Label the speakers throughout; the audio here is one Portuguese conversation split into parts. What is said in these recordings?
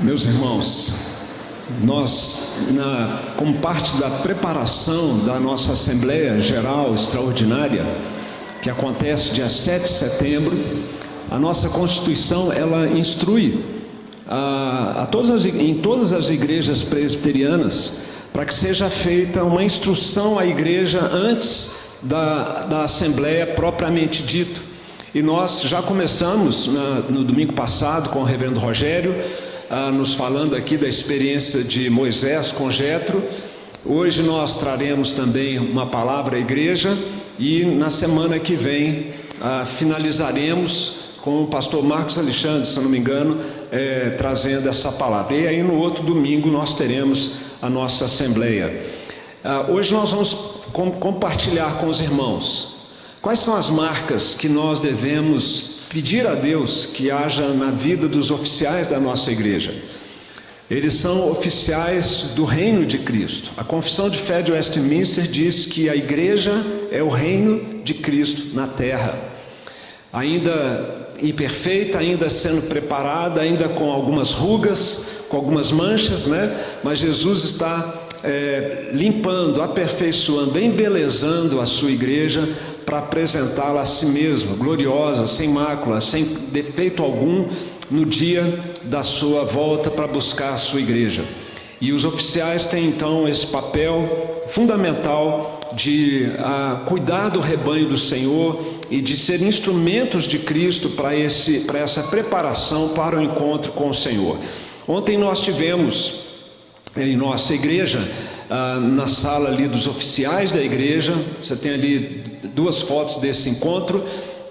Speaker 1: Meus irmãos, nós, como parte da preparação da nossa Assembleia Geral Extraordinária, que acontece dia 7 de setembro, a nossa Constituição, ela instrui em todas as igrejas presbiterianas, para que seja feita uma instrução à igreja antes da Assembleia propriamente dito. E nós já começamos no domingo passado com o reverendo Rogério, nos falando aqui da experiência de Moisés com Jetro. Hoje nós traremos também uma palavra à igreja e na semana que vem finalizaremos com o pastor Marcos Alexandre, se não me engano, trazendo essa palavra. E aí no outro domingo nós teremos a nossa assembleia. Hoje nós vamos compartilhar com os irmãos quais são as marcas que nós devemos pedir a Deus que haja na vida dos oficiais da nossa igreja. Eles são oficiais do reino de Cristo. A Confissão de Fé de Westminster diz que a igreja é o reino de Cristo na terra. Ainda imperfeita, ainda sendo preparada, ainda com algumas rugas, com algumas manchas, mas Jesus está limpando, aperfeiçoando, embelezando a sua igreja para apresentá-la a si mesmo, gloriosa, sem mácula, sem defeito algum, no dia da sua volta para buscar a sua igreja. E os oficiais têm então esse papel fundamental de cuidar do rebanho do Senhor e de ser instrumentos de Cristo para essa preparação para o encontro com o Senhor. Ontem nós tivemos em nossa igreja, na sala ali dos oficiais da igreja, você tem ali duas fotos desse encontro,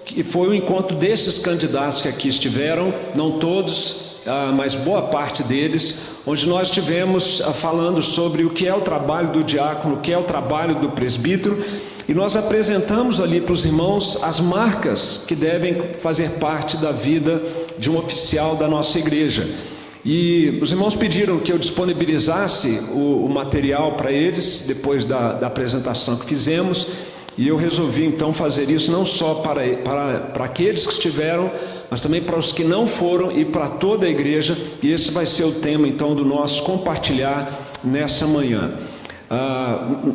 Speaker 1: que foi o encontro desses candidatos que aqui estiveram, não todos, mas boa parte deles, onde nós estivemos falando sobre o que é o trabalho do diácono, o que é o trabalho do presbítero, e nós apresentamos ali para os irmãos as marcas que devem fazer parte da vida de um oficial da nossa igreja. E os irmãos pediram que eu disponibilizasse o material para eles, depois da apresentação que fizemos, e eu resolvi então fazer isso não só para aqueles que estiveram, mas também para os que não foram e para toda a igreja, e esse vai ser o tema então do nosso compartilhar nessa manhã.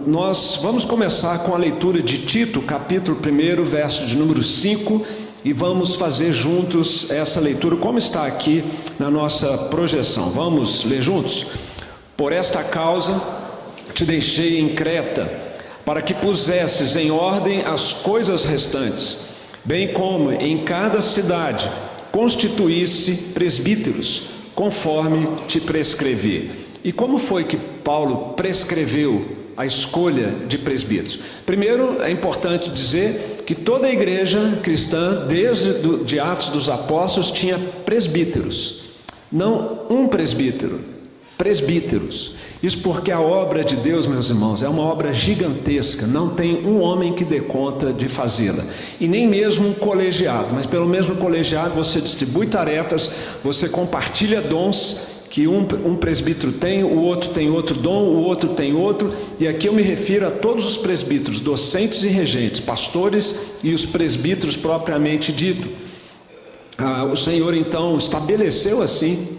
Speaker 1: Nós vamos começar com a leitura de Tito, capítulo 1, verso de número 5, e vamos fazer juntos essa leitura, como está aqui na nossa projeção. Vamos ler juntos? Por esta causa te deixei em Creta, para que pusesses em ordem as coisas restantes, bem como em cada cidade constituísse presbíteros, conforme te prescrevi. E como foi que Paulo prescreveu a escolha de presbíteros? Primeiro, é importante dizer que toda a igreja cristã, desde Atos dos Apóstolos, tinha presbíteros. Não um presbítero, presbíteros. Isso porque a obra de Deus, meus irmãos, é uma obra gigantesca. Não tem um homem que dê conta de fazê-la. E nem mesmo um colegiado. Mas pelo menos no colegiado você distribui tarefas, você compartilha dons que um presbítero tem, o outro tem outro dom, o outro tem outro, e aqui eu me refiro a todos os presbíteros, docentes e regentes, pastores e os presbíteros propriamente dito. O Senhor então estabeleceu assim,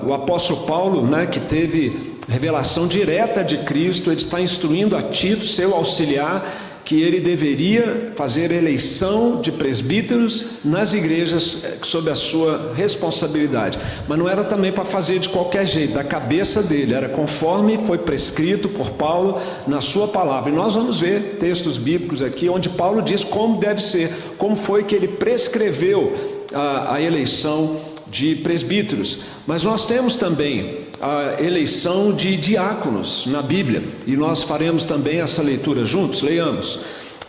Speaker 1: o apóstolo Paulo, que teve revelação direta de Cristo, ele está instruindo a Tito, seu auxiliar, que ele deveria fazer eleição de presbíteros nas igrejas sob a sua responsabilidade. Mas não era também para fazer de qualquer jeito, da cabeça dele, era conforme foi prescrito por Paulo na sua palavra. E nós vamos ver textos bíblicos aqui, onde Paulo diz como deve ser, como foi que ele prescreveu a eleição de presbíteros. Mas nós temos também a eleição de diáconos na Bíblia, e nós faremos também essa leitura juntos. Leiamos: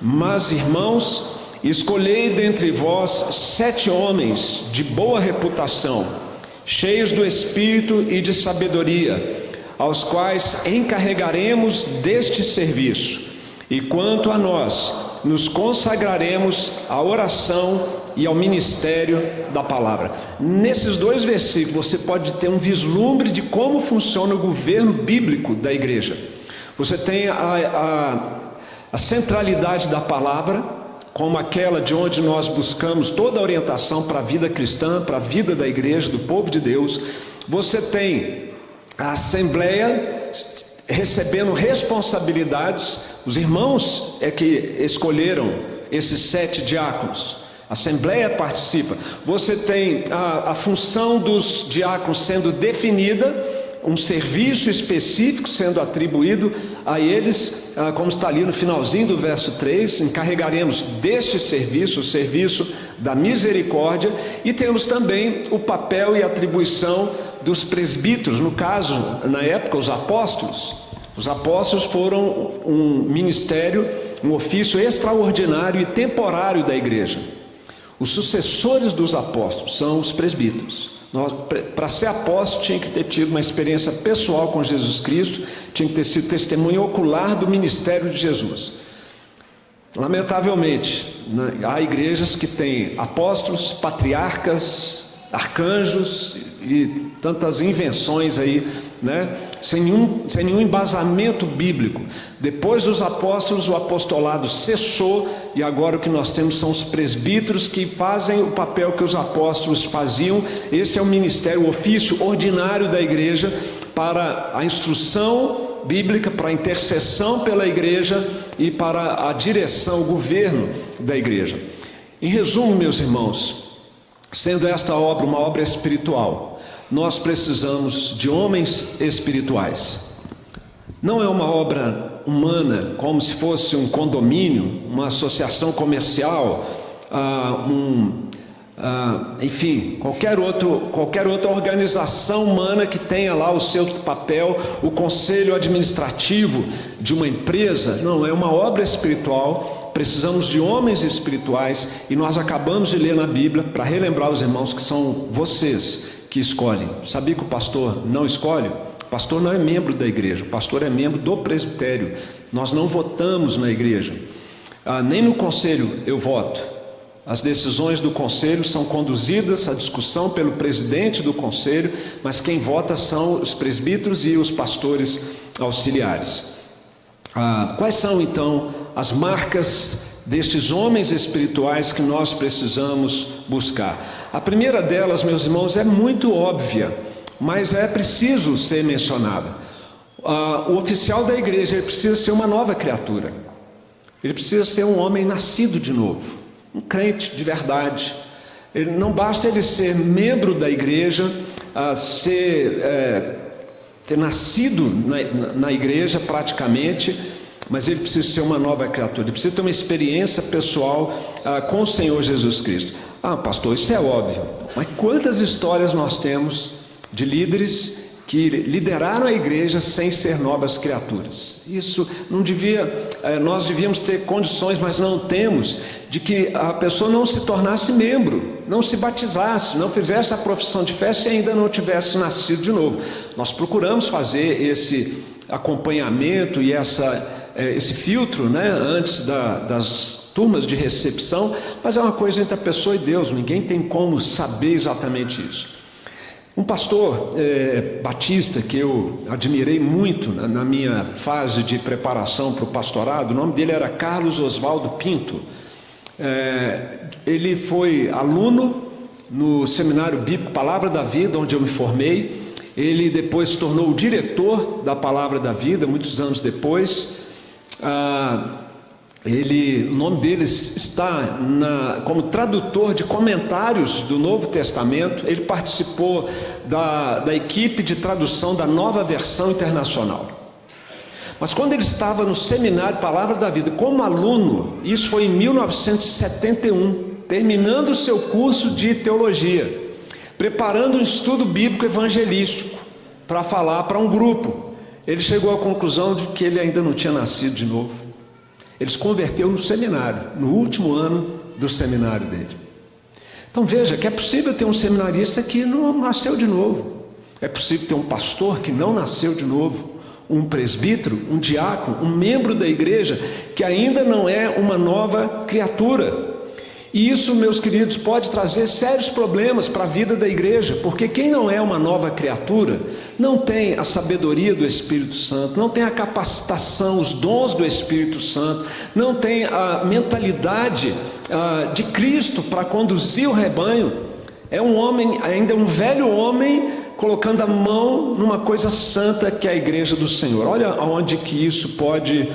Speaker 1: mas irmãos, escolhei dentre vós 7 homens de boa reputação, cheios do Espírito e de sabedoria, aos quais encarregaremos deste serviço, e quanto a nós, nos consagraremos à oração e ao ministério da palavra. Nesses 2 versículos você pode ter um vislumbre de como funciona o governo bíblico da igreja. Você tem a centralidade da palavra, como aquela de onde nós buscamos toda a orientação para a vida cristã, para a vida da igreja, do povo de Deus. você tem a Assembleia recebendo responsabilidades. Os irmãos é que escolheram esses 7 diáconos. A Assembleia participa. Você tem a função dos diáconos sendo definida, um serviço específico sendo atribuído a eles, como está ali no finalzinho do verso 3, encarregaremos deste serviço, o serviço da misericórdia, e temos também o papel e atribuição dos presbíteros, no caso, na época, os apóstolos. Os apóstolos foram um ministério, um ofício extraordinário e temporário da igreja. Os sucessores dos apóstolos são os presbíteros. Para ser apóstolo, tinha que ter tido uma experiência pessoal com Jesus Cristo, tinha que ter sido testemunha ocular do ministério de Jesus. Lamentavelmente, há igrejas que têm apóstolos, patriarcas, arcanjos e tantas invenções aí, né? Sem nenhum embasamento bíblico. Depois dos apóstolos, o apostolado cessou, e agora o que nós temos são os presbíteros, que fazem o papel que os apóstolos faziam. Esse é o ministério, o ofício ordinário da igreja, para a instrução bíblica, para a intercessão pela igreja e para a direção, o governo da igreja. Em resumo, meus irmãos, sendo esta obra uma obra espiritual, nós precisamos de homens espirituais. Não é uma obra humana, como se fosse um condomínio, uma associação comercial, enfim, qualquer outra organização humana que tenha lá o seu papel, o conselho administrativo de uma empresa. Não, é uma obra espiritual. Precisamos de homens espirituais, e nós acabamos de ler na Bíblia, para relembrar os irmãos, que são vocês que escolhem. Sabia que o pastor não escolhe? O pastor não é membro da igreja, o pastor é membro do presbitério. Nós não votamos na igreja, nem no conselho eu voto. As decisões do conselho são conduzidas, a discussão, pelo presidente do conselho, mas quem vota são os presbíteros e os pastores auxiliares. Quais são então as marcas destes homens espirituais que nós precisamos buscar? A primeira delas, meus irmãos, é muito óbvia, mas é preciso ser mencionada. O oficial da igreja, ele precisa ser uma nova criatura. Ele precisa ser um homem nascido de novo, um crente de verdade. Não basta ele ser membro da igreja, ter nascido na igreja praticamente, mas ele precisa ser uma nova criatura. Ele precisa ter uma experiência pessoal com o Senhor Jesus Cristo. Pastor, isso é óbvio, mas quantas histórias nós temos de líderes que lideraram a igreja sem ser novas criaturas? Isso não devia, nós devíamos ter condições, mas não temos, de que a pessoa não se tornasse membro, não se batizasse, não fizesse a profissão de fé se ainda não tivesse nascido de novo. Nós procuramos fazer esse acompanhamento e esse filtro, né, antes das turmas de recepção, mas é uma coisa entre a pessoa e Deus, ninguém tem como saber exatamente isso. Um pastor batista que eu admirei muito na minha fase de preparação para o pastorado, o nome dele era Carlos Oswaldo Pinto. Ele foi aluno no Seminário Bíblico Palavra da Vida, onde eu me formei. Ele depois se tornou o diretor da Palavra da Vida, muitos anos depois. O nome dele está como tradutor de comentários do Novo Testamento. Ele participou da equipe de tradução da Nova Versão Internacional. Mas quando ele estava no Seminário Palavra da Vida como aluno, isso foi em 1971, terminando o seu curso de teologia, preparando um estudo bíblico evangelístico para falar para um grupo, ele chegou à conclusão de que ele ainda não tinha nascido de novo. Ele se converteu no seminário, no último ano do seminário dele. Então veja que é possível ter um seminarista que não nasceu de novo. É possível ter um pastor que não nasceu de novo. Um presbítero, um diácono, um membro da igreja que ainda não é uma nova criatura. E isso, meus queridos, pode trazer sérios problemas para a vida da igreja, porque quem não é uma nova criatura não tem a sabedoria do Espírito Santo, não tem a capacitação, os dons do Espírito Santo, não tem a mentalidade de Cristo para conduzir o rebanho. É um homem, ainda um velho homem, colocando a mão numa coisa santa que é a igreja do Senhor. Olha aonde que isso pode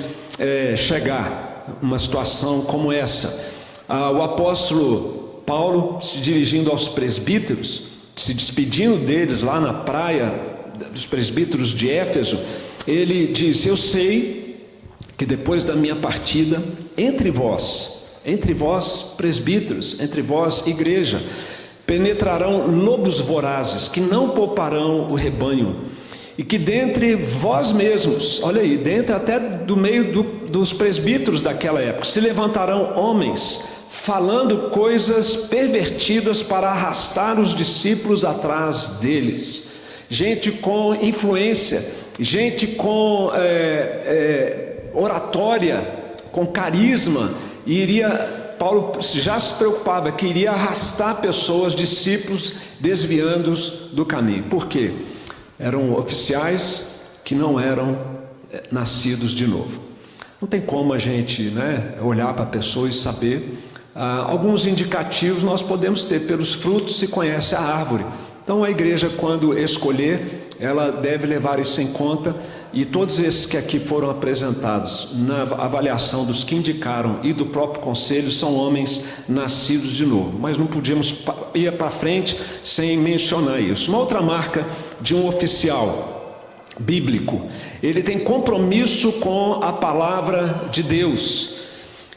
Speaker 1: chegar, uma situação como essa. O apóstolo Paulo, se dirigindo aos presbíteros, se despedindo deles lá na praia, dos presbíteros de Éfeso, ele diz: eu sei que depois da minha partida, entre vós presbíteros, entre vós igreja, penetrarão lobos vorazes, que não pouparão o rebanho, e que dentre vós mesmos, olha aí, dentro até do meio dos presbíteros daquela época, se levantarão homens, falando coisas pervertidas para arrastar os discípulos atrás deles. Gente com influência, gente com oratória, com carisma, e Paulo já se preocupava que iria arrastar pessoas, discípulos, desviando-os do caminho. Por quê? Eram oficiais que não eram nascidos de novo. Não tem como a gente olhar para a pessoa e saber. Alguns indicativos nós podemos ter: pelos frutos se conhece a árvore. Então a igreja, quando escolher, ela deve levar isso em conta, e todos esses que aqui foram apresentados na avaliação dos que indicaram e do próprio conselho são homens nascidos de novo, mas não podíamos ir para frente sem mencionar isso. Uma outra marca de um oficial bíblico: ele tem compromisso com a palavra de Deus.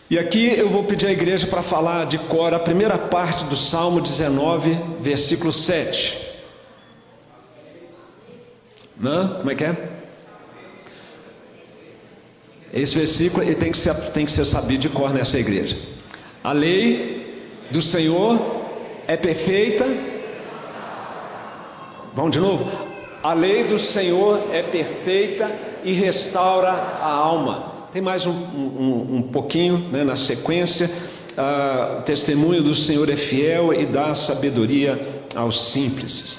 Speaker 1: E aqui eu vou pedir à igreja para falar de cor a primeira parte do Salmo 19, versículo 7. Como é que é? Esse versículo ele tem que ser sabido de cor nessa igreja. A lei do Senhor é perfeita. Vamos de novo? A lei do Senhor é perfeita e restaura a alma. Tem mais um pouquinho na sequência. O testemunho do Senhor é fiel e dá sabedoria aos simples.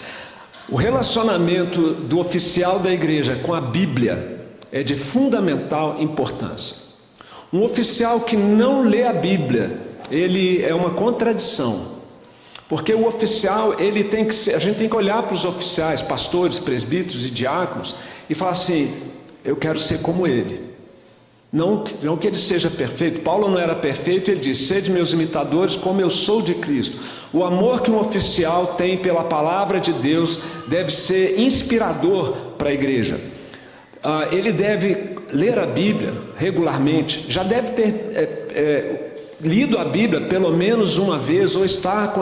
Speaker 1: O relacionamento do oficial da igreja com a Bíblia é de fundamental importância. Um oficial que não lê a Bíblia, ele é uma contradição, porque o oficial, ele tem que ser, a gente tem que olhar para os oficiais, pastores, presbíteros e diáconos e falar assim: eu quero ser como ele. Não que ele seja perfeito. Paulo não era perfeito, ele diz: sede meus imitadores como eu sou de Cristo. O amor que um oficial tem pela palavra de Deus deve ser inspirador para a igreja. Ele deve ler a Bíblia regularmente, já deve ter lido a Bíblia pelo menos uma vez, ou estar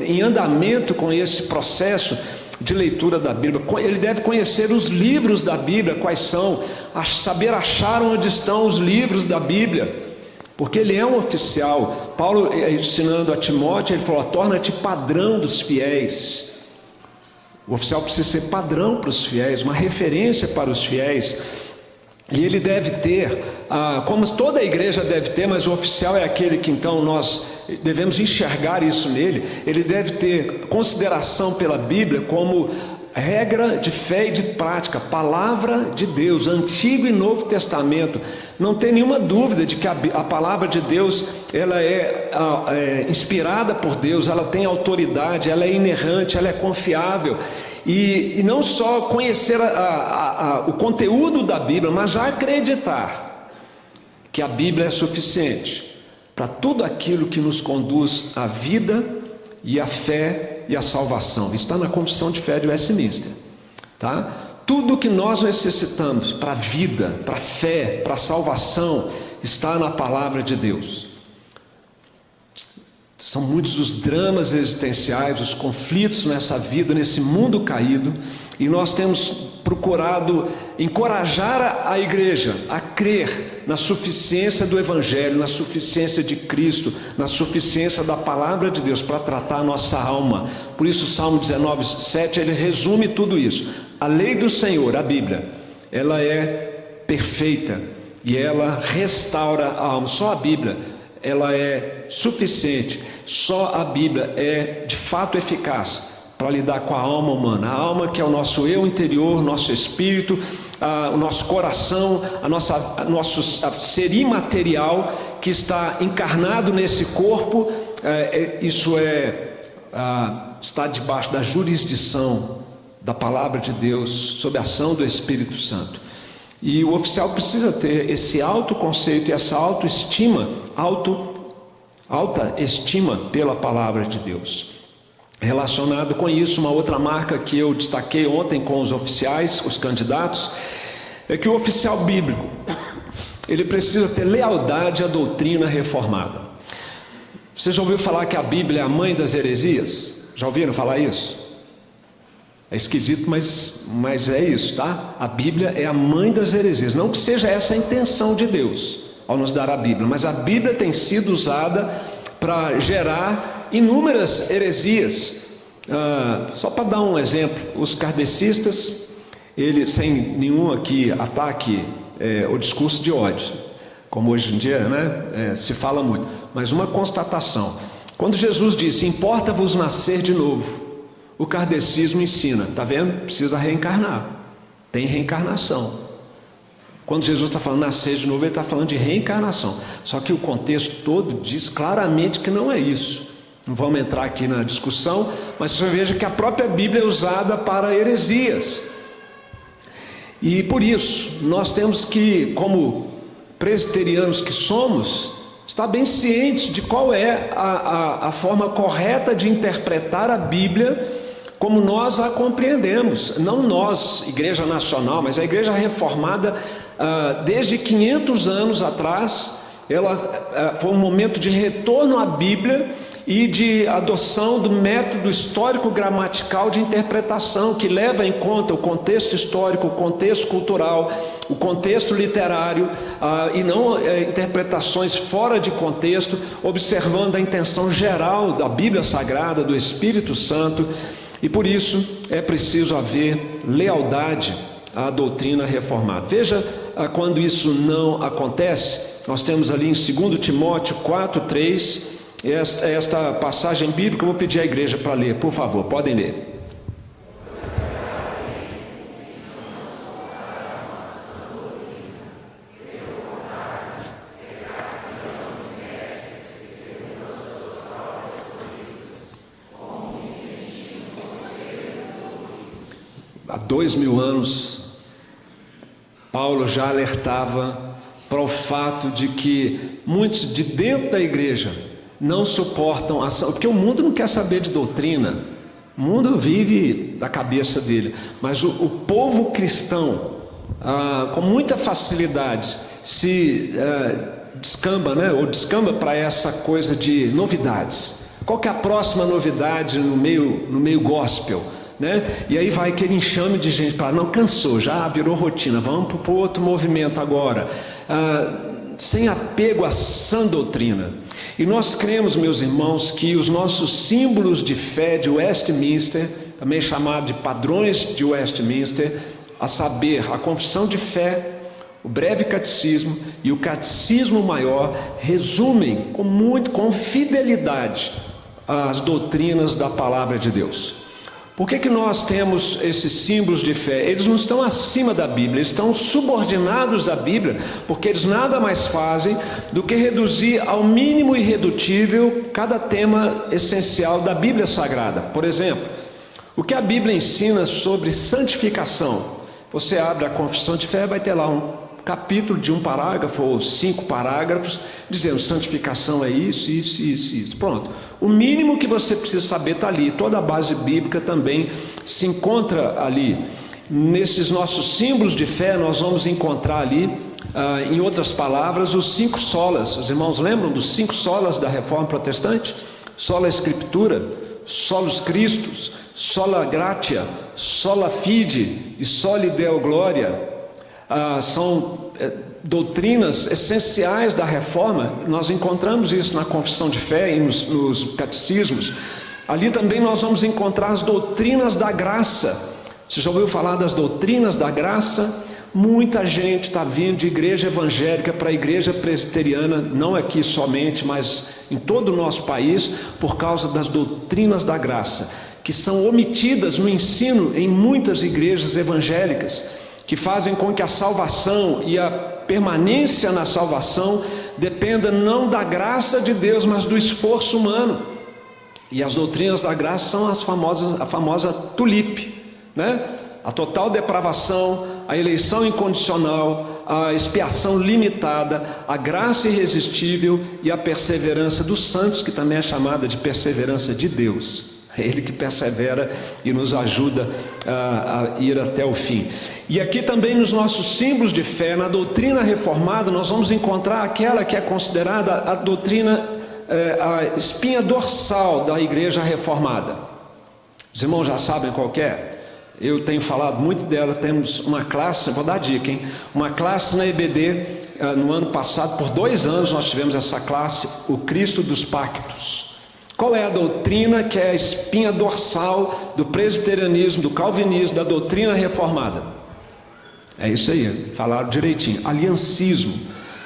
Speaker 1: em andamento com esse processo de leitura da Bíblia. Ele deve conhecer os livros da Bíblia, quais são, saber achar onde estão os livros da Bíblia, porque ele é um oficial. Paulo, ensinando a Timóteo, ele falou: torna-te padrão dos fiéis. O oficial precisa ser padrão para os fiéis, uma referência para os fiéis. E ele deve ter, como toda a igreja deve ter, mas o oficial é aquele que então nós devemos enxergar isso nele. Ele deve ter consideração pela Bíblia como regra de fé e de prática, palavra de Deus, Antigo e Novo Testamento. Não tem nenhuma dúvida de que a palavra de Deus, ela é inspirada por Deus, ela tem autoridade, ela é inerrante, ela é confiável. E não só conhecer o conteúdo da Bíblia, mas acreditar que a Bíblia é suficiente para tudo aquilo que nos conduz à vida e à fé e à salvação. Isso está na Confissão de Fé de Westminster, tá? Tudo que nós necessitamos para a vida, para a fé, para a salvação, está na palavra de Deus. São muitos os dramas existenciais, os conflitos nessa vida, nesse mundo caído, e nós temos procurado encorajar a igreja a crer na suficiência do Evangelho, na suficiência de Cristo, na suficiência da palavra de Deus para tratar a nossa alma. Por isso o Salmo 19, 7, ele resume tudo isso. A lei do Senhor, a Bíblia, ela é perfeita e ela restaura a alma. Só a Bíblia, ela é suficiente. Só a Bíblia é de fato eficaz para lidar com a alma humana. A alma, que é o nosso eu interior, nosso espírito, o nosso coração, nosso ser imaterial que está encarnado nesse corpo. Isso está debaixo da jurisdição da palavra de Deus, sob a ação do Espírito Santo. E o oficial precisa ter esse autoconceito e essa autoestima, alta estima pela palavra de Deus. Relacionado com isso, uma outra marca que eu destaquei ontem com os oficiais, os candidatos, é que o oficial bíblico, ele precisa ter lealdade à doutrina reformada. Você já ouviu falar que a Bíblia é a mãe das heresias? Já ouviram falar isso? É esquisito, mas é isso, tá? A Bíblia é a mãe das heresias. Não que seja essa a intenção de Deus ao nos dar a Bíblia, mas a Bíblia tem sido usada para gerar inúmeras heresias. Só para dar um exemplo, os kardecistas, sem nenhum aqui ataque ou discurso de ódio, como hoje em dia, né, se fala muito, mas uma constatação: quando Jesus disse, importa-vos nascer de novo, o kardecismo ensina, está vendo? Precisa reencarnar, tem reencarnação. Quando Jesus está falando nascer de novo, ele está falando de reencarnação, só que o contexto todo diz claramente que não é isso. Não vamos entrar aqui na discussão, mas você veja que a própria Bíblia é usada para heresias. E por isso, nós temos que, como presbiterianos que somos, estar bem cientes de qual é a forma correta de interpretar a Bíblia como nós a compreendemos. Não nós, Igreja Nacional, mas a Igreja Reformada, desde 500 anos atrás, ela foi um momento de retorno à Bíblia e de adoção do método histórico-gramatical de interpretação, que leva em conta o contexto histórico, o contexto cultural, o contexto literário, e não interpretações fora de contexto, observando a intenção geral da Bíblia Sagrada, do Espírito Santo. E por isso é preciso haver lealdade à doutrina reformada. Veja quando isso não acontece. Nós temos ali em 2 Timóteo 4:3, esta passagem bíblica. Eu vou pedir à igreja para ler, por favor, podem ler. Há 2000 anos, Paulo já alertava para o fato de que muitos de dentro da igreja não suportam ação, porque o mundo não quer saber de doutrina, o mundo vive da cabeça dele, mas o povo cristão, com muita facilidade, se descamba, né, ou descamba para essa coisa de novidades. Qual que é a próxima novidade no meio gospel? Né? E aí vai aquele enxame de gente para não, cansou, já virou rotina, vamos para o outro movimento agora, sem apego à sã doutrina. E nós cremos, meus irmãos, que os nossos símbolos de fé de Westminster, também chamado de padrões de Westminster, a saber, a confissão de fé, o breve catecismo e o catecismo maior, resumem com fidelidade as doutrinas da palavra de Deus. Por que nós temos esses símbolos de fé? Eles não estão acima da Bíblia, eles estão subordinados à Bíblia, porque eles nada mais fazem do que reduzir ao mínimo irredutível cada tema essencial da Bíblia Sagrada. Por exemplo, o que a Bíblia ensina sobre santificação? Você abre a confissão de fé, vai ter lá um capítulo de um parágrafo ou 5 parágrafos dizendo santificação é isso, isso, isso, isso. Pronto. O mínimo que você precisa saber está ali. Toda a base bíblica também se encontra ali. Nesses nossos símbolos de fé nós vamos encontrar ali, em outras palavras, os 5 solas. Os irmãos lembram dos 5 solas da Reforma Protestante? Sola Escritura, Solus Christus, Sola Gratia, Sola Fide e Soli Deo Gloria. São doutrinas essenciais da Reforma. Nós encontramos isso na confissão de fé e nos catecismos. Ali também nós vamos encontrar as doutrinas da graça. Você já ouviu falar das doutrinas da graça? Muita gente está vindo de igreja evangélica para a igreja presbiteriana, não aqui somente, mas em todo o nosso país, por causa das doutrinas da graça, que são omitidas no ensino em muitas igrejas evangélicas, que fazem com que a salvação e a permanência na salvação dependa não da graça de Deus, mas do esforço humano. E as doutrinas da graça são a famosa tulipe, né? A total depravação, a eleição incondicional, a expiação limitada, a graça irresistível e a perseverança dos santos, que também é chamada de perseverança de Deus. É Ele que persevera e nos ajuda a ir até o fim. E aqui também nos nossos símbolos de fé, na doutrina reformada, nós vamos encontrar aquela que é considerada a doutrina, a espinha dorsal da igreja reformada. Os irmãos já sabem qual que é? Eu tenho falado muito dela. Temos uma classe, vou dar a dica, hein? Uma classe na EBD, no ano passado, por 2 anos nós tivemos essa classe, o Cristo dos Pactos. Qual é a doutrina que é a espinha dorsal do presbiterianismo, do calvinismo, da doutrina reformada? É isso aí, falaram direitinho. Aliancismo,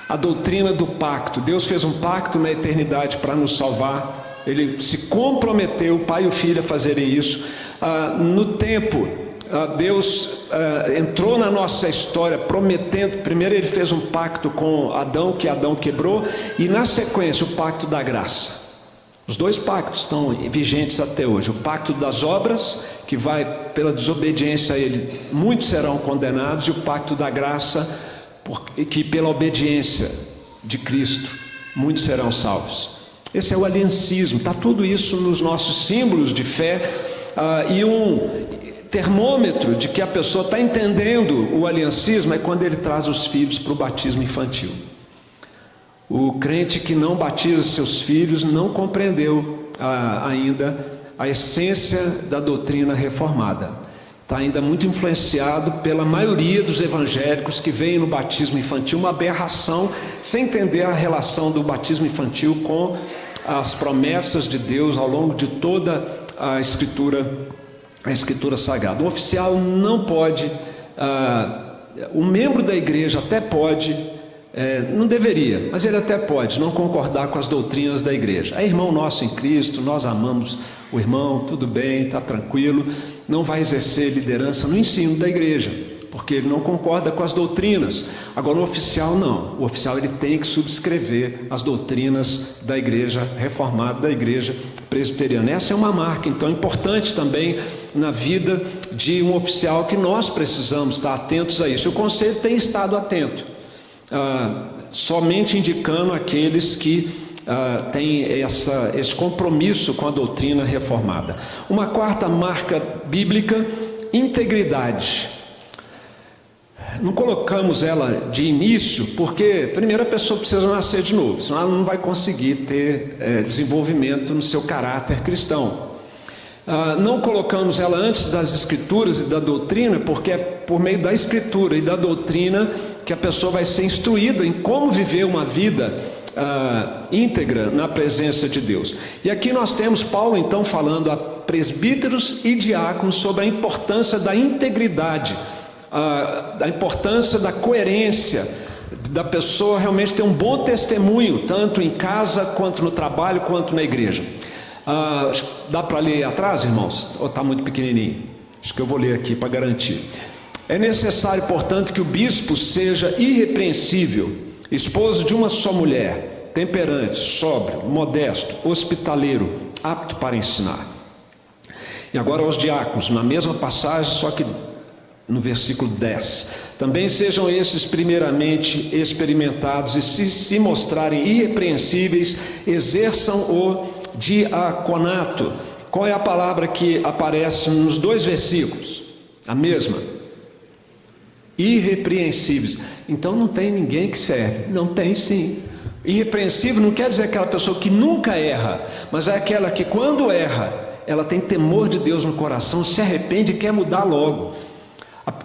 Speaker 1: a doutrina do pacto. Deus fez um pacto na eternidade para nos salvar. Ele se comprometeu, o Pai e o Filho, a fazerem isso. No tempo, Deus entrou na nossa história prometendo. Primeiro Ele fez um pacto com Adão, que Adão quebrou, e na sequência o pacto da graça. Os 2 pactos estão vigentes até hoje. O pacto das obras, que vai pela desobediência a Ele, muitos serão condenados, e o pacto da graça, que pela obediência de Cristo, muitos serão salvos. Esse é o aliancismo. Está tudo isso nos nossos símbolos de fé, e um termômetro de que a pessoa está entendendo o aliancismo é quando ele traz os filhos para o batismo infantil. O crente que não batiza seus filhos não compreendeu ainda a essência da doutrina reformada. Está ainda muito influenciado pela maioria dos evangélicos que veem no batismo infantil uma aberração, sem entender a relação do batismo infantil com as promessas de Deus ao longo de toda a Escritura Sagrada. O oficial não pode, o membro da igreja até pode, não deveria, mas ele até pode não concordar com as doutrinas da igreja. É irmão nosso em Cristo, nós amamos o irmão, tudo bem, está tranquilo, não vai exercer liderança no ensino da igreja, porque ele não concorda com as doutrinas. Agora o oficial não, o oficial ele tem que subscrever as doutrinas da igreja reformada, da igreja presbiteriana. Essa é uma marca então importante também na vida de um oficial, que nós precisamos estar atentos a isso. O conselho tem estado atento, somente indicando aqueles que têm esse compromisso com a doutrina reformada. Uma quarta marca bíblica: integridade. Não colocamos ela de início porque primeiro a pessoa precisa nascer de novo, senão ela não vai conseguir ter desenvolvimento no seu caráter cristão. Não colocamos ela antes das Escrituras e da doutrina, porque é por meio da Escritura e da doutrina que a pessoa vai ser instruída em como viver uma vida íntegra na presença de Deus. E aqui nós temos Paulo então falando a presbíteros e diáconos sobre a importância da integridade, da importância da coerência, da pessoa realmente ter um bom testemunho, tanto em casa, quanto no trabalho, quanto na igreja. Dá para ler atrás, irmãos? Ou está muito pequenininho? Acho que eu vou ler aqui para garantir. É necessário, portanto, que o bispo seja irrepreensível, esposo de uma só mulher, temperante, sóbrio, modesto, hospitaleiro, apto para ensinar. E agora aos diáconos, na mesma passagem, só que no versículo 10: também sejam esses primeiramente experimentados, e se mostrarem irrepreensíveis, exerçam o diaconato. Qual é a palavra que aparece nos 2 versículos? A mesma: irrepreensíveis. Então não tem ninguém que serve. Não tem, sim. Irrepreensível não quer dizer aquela pessoa que nunca erra, mas é aquela que quando erra, ela tem temor de Deus no coração, se arrepende e quer mudar logo.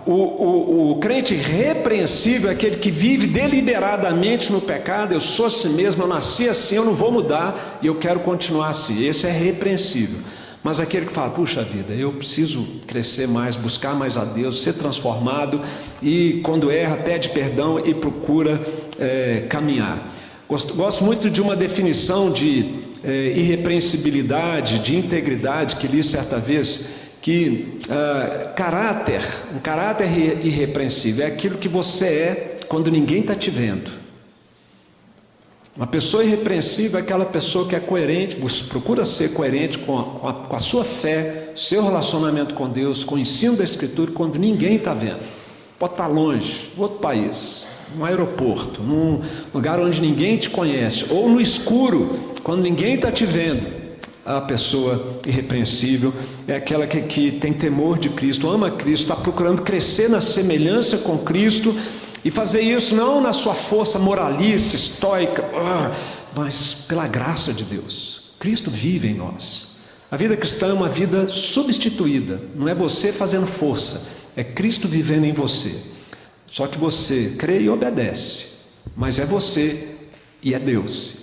Speaker 1: O crente repreensível é aquele que vive deliberadamente no pecado. Eu sou assim mesmo, eu nasci assim, eu não vou mudar e eu quero continuar assim. Esse é repreensível. Mas aquele que fala: puxa vida, eu preciso crescer mais, buscar mais a Deus, ser transformado, e quando erra pede perdão e procura caminhar. Gosto muito de uma definição de irrepreensibilidade, de integridade, que li certa vez, que um caráter irrepreensível é aquilo que você é quando ninguém está te vendo. Uma pessoa irrepreensível é aquela pessoa que é coerente, procura ser coerente com a sua fé, seu relacionamento com Deus, com o ensino da Escritura, quando ninguém está vendo. Pode estar longe, em outro país, num aeroporto, num lugar onde ninguém te conhece, ou no escuro, quando ninguém está te vendo. A pessoa irrepreensível é aquela que tem temor de Cristo, ama Cristo, está procurando crescer na semelhança com Cristo, e fazer isso não na sua força moralista, estoica, mas pela graça de Deus. Cristo vive em nós. A vida cristã é uma vida substituída, não é você fazendo força, é Cristo vivendo em você. Só que você crê e obedece, mas é você e é Deus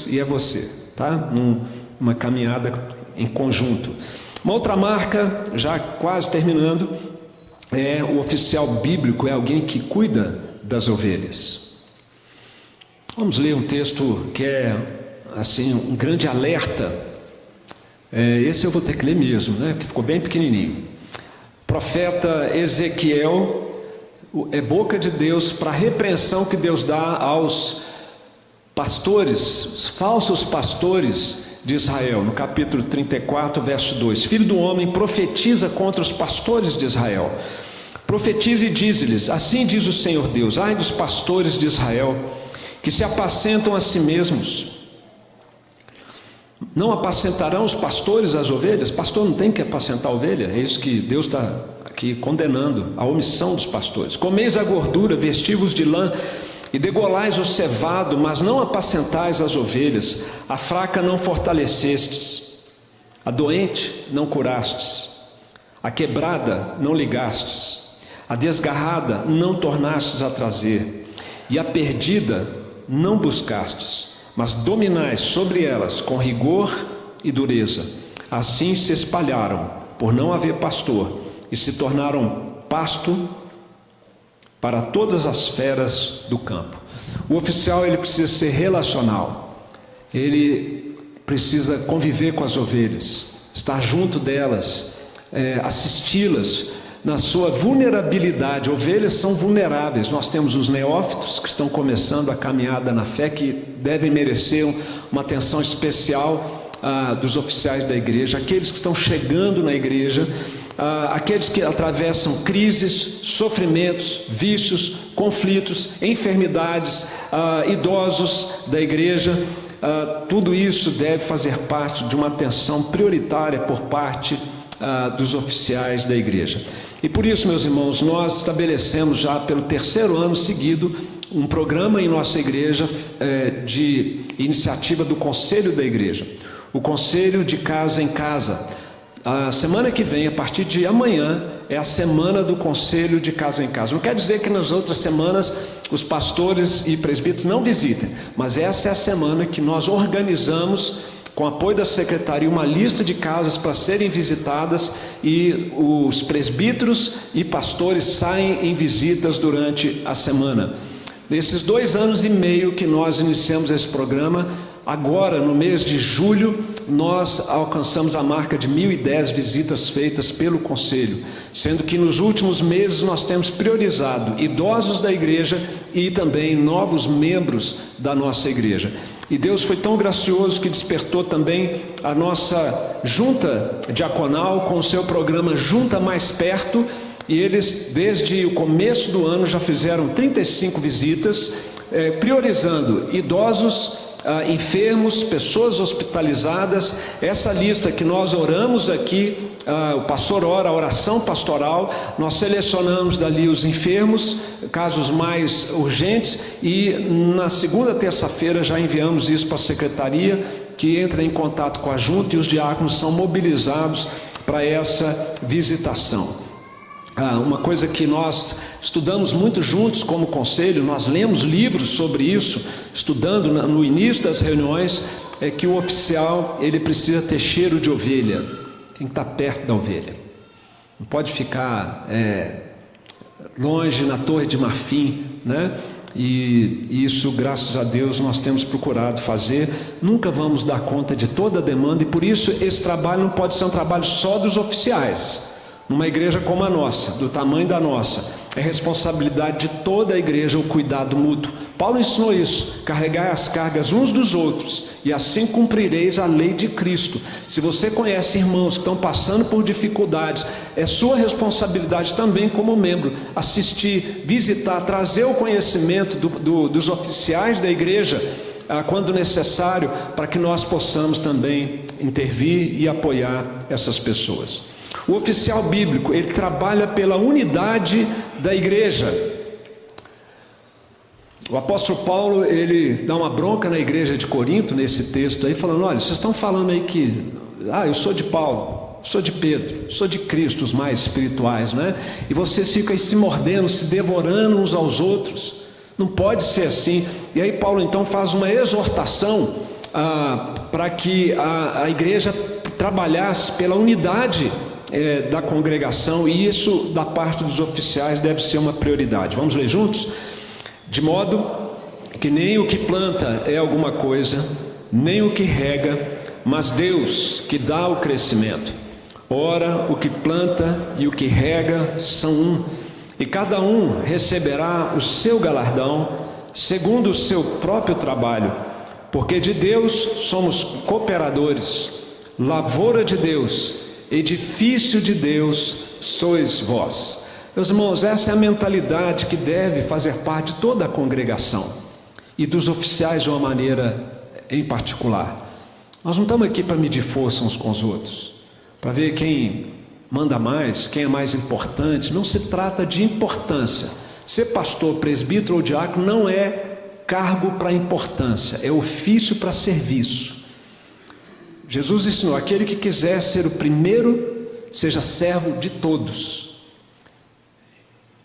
Speaker 1: e é você, tá? Uma caminhada em conjunto. Uma outra marca, já quase terminando, é o oficial bíblico, é alguém que cuida das ovelhas. Vamos ler um texto que é assim um grande alerta. Esse eu vou ter que ler mesmo, né? Que ficou bem pequenininho. Profeta Ezequiel é boca de Deus para a repreensão que Deus dá aos pastores, falsos pastores de Israel, no capítulo 34, verso 2. Filho do homem, profetiza contra os pastores de Israel. Profetiza e diz-lhes: assim diz o Senhor Deus, ai dos pastores de Israel, que se apacentam a si mesmos. Não apacentarão os pastores as ovelhas? Pastor não tem que apacentar a ovelha? É isso que Deus está aqui condenando, a omissão dos pastores. Comeis a gordura, vestivos de lã, e degolais o cevado, mas não apacentais as ovelhas. A fraca não fortalecestes, a doente não curastes, a quebrada não ligastes, a desgarrada não tornastes a trazer, e a perdida não buscastes, mas dominais sobre elas com rigor e dureza. Assim se espalharam, por não haver pastor, e se tornaram pasto para todas as feras do campo. O oficial, ele precisa ser relacional, ele precisa conviver com as ovelhas, estar junto delas, assisti-las na sua vulnerabilidade. Ovelhas são vulneráveis. Nós temos os neófitos que estão começando a caminhada na fé, que devem merecer uma atenção especial dos oficiais da igreja, aqueles que estão chegando na igreja, aqueles que atravessam crises, sofrimentos, vícios, conflitos, enfermidades, idosos da igreja. Tudo isso deve fazer parte de uma atenção prioritária por parte dos oficiais da igreja. E por isso, meus irmãos, nós estabelecemos já pelo 3º ano seguido um programa em nossa igreja de iniciativa do Conselho da Igreja, o Conselho de Casa em Casa. A semana que vem, a partir de amanhã, é a semana do Conselho de Casa em Casa. Não quer dizer que nas outras semanas os pastores e presbíteros não visitem, mas essa é a semana que nós organizamos, com apoio da secretaria, uma lista de casas para serem visitadas, e os presbíteros e pastores saem em visitas durante a semana. Nesses 2 anos e meio que nós iniciamos esse programa, agora no mês de julho, nós alcançamos a marca de 1.010 visitas feitas pelo Conselho, sendo que nos últimos meses nós temos priorizado idosos da igreja e também novos membros da nossa igreja. E Deus foi tão gracioso que despertou também a nossa junta diaconal com o seu programa Junta Mais Perto, e eles desde o começo do ano já fizeram 35 visitas, priorizando idosos, enfermos, pessoas hospitalizadas. Essa lista que nós oramos aqui, o pastor ora, a oração pastoral, nós selecionamos dali os enfermos, casos mais urgentes, e na segunda terça-feira já enviamos isso para a secretaria, que entra em contato com a junta, e os diáconos são mobilizados para essa visitação. Uma coisa que nós estudamos muito juntos como conselho, nós lemos livros sobre isso, estudando no início das reuniões, é que o oficial, ele precisa ter cheiro de ovelha, tem que estar perto da ovelha, não pode ficar longe na Torre de Marfim, né? E isso, graças a Deus, nós temos procurado fazer. Nunca vamos dar conta de toda a demanda, e por isso esse trabalho não pode ser um trabalho só dos oficiais. Numa igreja como a nossa, do tamanho da nossa, É responsabilidade de toda a igreja o cuidado mútuo. Paulo ensinou isso: carregai as cargas uns dos outros, e assim cumprireis a lei de Cristo. Se você conhece irmãos que estão passando por dificuldades, é sua responsabilidade também como membro assistir, visitar, trazer o conhecimento dos oficiais da igreja, quando necessário, para que nós possamos também intervir e apoiar essas pessoas. O oficial bíblico, ele trabalha pela unidade da igreja. O apóstolo Paulo, ele dá uma bronca na igreja de Corinto, nesse texto aí, falando: olha, vocês estão falando aí que, eu sou de Paulo, sou de Pedro, sou de Cristo, os mais espirituais, né? E vocês ficam aí se mordendo, se devorando uns aos outros. Não pode ser assim. E aí Paulo então faz uma exortação para que a igreja trabalhasse pela unidade da congregação, e isso da parte dos oficiais deve ser uma prioridade. Vamos ler juntos? De modo que nem o que planta é alguma coisa, nem o que rega, mas Deus que dá o crescimento. Ora, o que planta e o que rega são um, e cada um receberá o seu galardão segundo o seu próprio trabalho, porque de Deus somos cooperadores, lavoura de Deus, edifício de Deus sois vós. Meus irmãos, essa é a mentalidade que deve fazer parte de toda a congregação e dos oficiais de uma maneira em particular. Nós não estamos aqui para medir força uns com os outros, para ver quem manda mais, quem é mais importante. Não se trata de importância. Ser pastor, presbítero ou diácono não é cargo para importância, é ofício para serviço. Jesus ensinou: aquele que quiser ser o primeiro, seja servo de todos.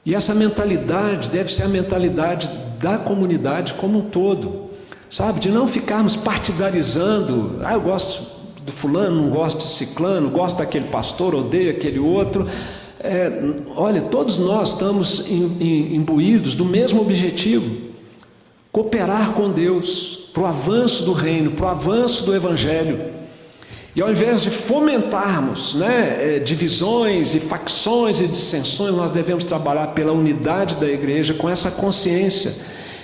Speaker 1: E essa mentalidade deve ser a mentalidade da comunidade como um todo, sabe? De não ficarmos partidarizando: eu gosto do fulano, não gosto de ciclano, gosto daquele pastor, odeio aquele outro. Olha, todos nós estamos imbuídos do mesmo objetivo: cooperar com Deus para o avanço do reino, para o avanço do evangelho. E ao invés de fomentarmos divisões e facções e dissensões, nós devemos trabalhar pela unidade da igreja, com essa consciência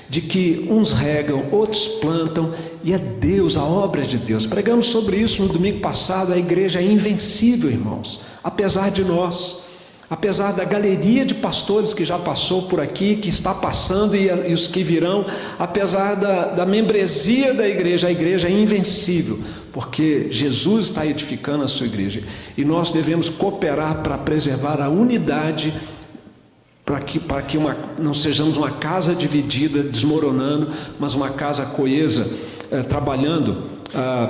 Speaker 1: de que uns regam, outros plantam, e é Deus, a obra de Deus. Pregamos sobre isso no domingo passado. A igreja é invencível, irmãos, apesar de nós, apesar da galeria de pastores que já passou por aqui, que está passando e os que virão, apesar da membresia da igreja, a igreja é invencível, porque Jesus está edificando a sua igreja, e nós devemos cooperar para preservar a unidade, para que não sejamos uma casa dividida, desmoronando, mas uma casa coesa, trabalhando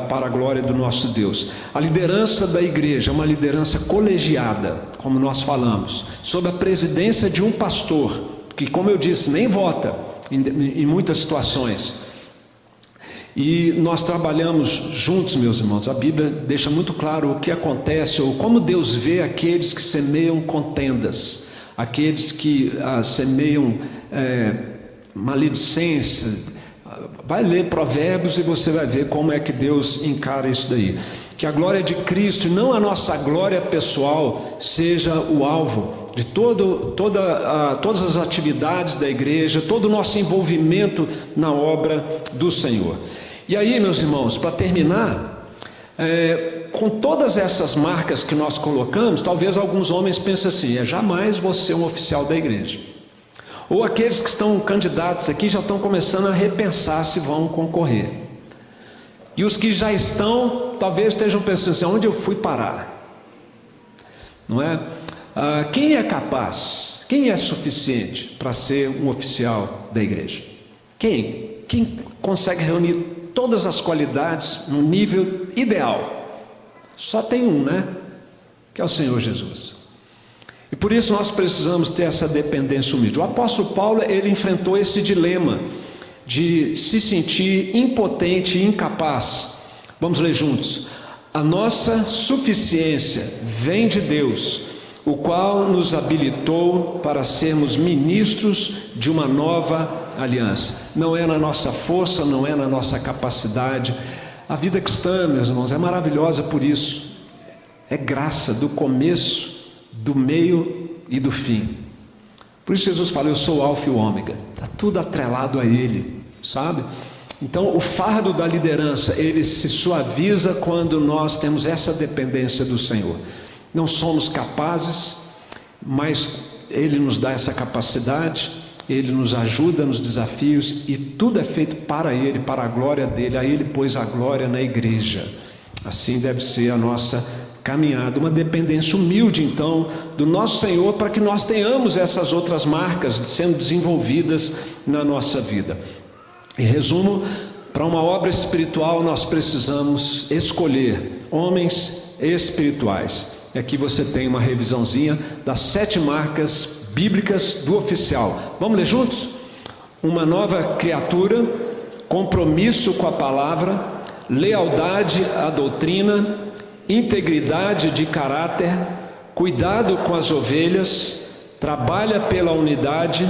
Speaker 1: para a glória do nosso Deus. A liderança da igreja é uma liderança colegiada, como nós falamos, sob a presidência de um pastor, que, como eu disse, nem vota em muitas situações. E nós trabalhamos juntos, meus irmãos. A Bíblia deixa muito claro o que acontece, ou como Deus vê aqueles que semeiam contendas, aqueles que semeiam maledicência. Vai ler Provérbios e você vai ver como é que Deus encara isso daí. Que a glória de Cristo, e não a nossa glória pessoal, seja o alvo de todas as atividades da igreja, todo o nosso envolvimento na obra do Senhor. E aí, meus irmãos, para terminar, com todas essas marcas que nós colocamos, talvez alguns homens pensem assim: jamais vou ser um oficial da igreja. Ou aqueles que estão candidatos aqui já estão começando a repensar se vão concorrer. E os que já estão, talvez estejam pensando assim: onde eu fui parar? Não é? Quem é capaz, quem é suficiente para ser um oficial da igreja? Quem consegue reunir todas as qualidades no nível ideal? Só tem um, né? Que é o Senhor Jesus. E por isso nós precisamos ter essa dependência humilde. O apóstolo Paulo, ele enfrentou esse dilema de se sentir impotente e incapaz. Vamos ler juntos. A nossa suficiência vem de Deus, o qual nos habilitou para sermos ministros de uma nova aliança. Não é na nossa força, não é na nossa capacidade. A vida cristã, meus irmãos, é maravilhosa por isso. É graça do começo, do meio e do fim. Por isso Jesus fala, eu sou o alfa e o ômega. Está tudo atrelado a Ele, sabe? Então o fardo da liderança, ele se suaviza quando nós temos essa dependência do Senhor. Não somos capazes, mas Ele nos dá essa capacidade, Ele nos ajuda nos desafios, e tudo é feito para Ele, para a glória dEle. A Ele pôs a glória na igreja. Assim deve ser a nossa caminhada, uma dependência humilde então do nosso Senhor, para que nós tenhamos essas outras marcas sendo desenvolvidas na nossa vida. Em resumo, para uma obra espiritual nós precisamos escolher homens espirituais. E aqui você tem uma revisãozinha das 7 marcas bíblicas do oficial. Vamos ler juntos? Uma nova criatura, compromisso com a palavra, lealdade à doutrina, integridade de caráter, cuidado com as ovelhas, trabalha pela unidade,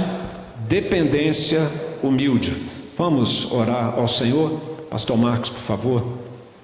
Speaker 1: dependência humilde. Vamos orar ao Senhor? Pastor Marcos, por favor.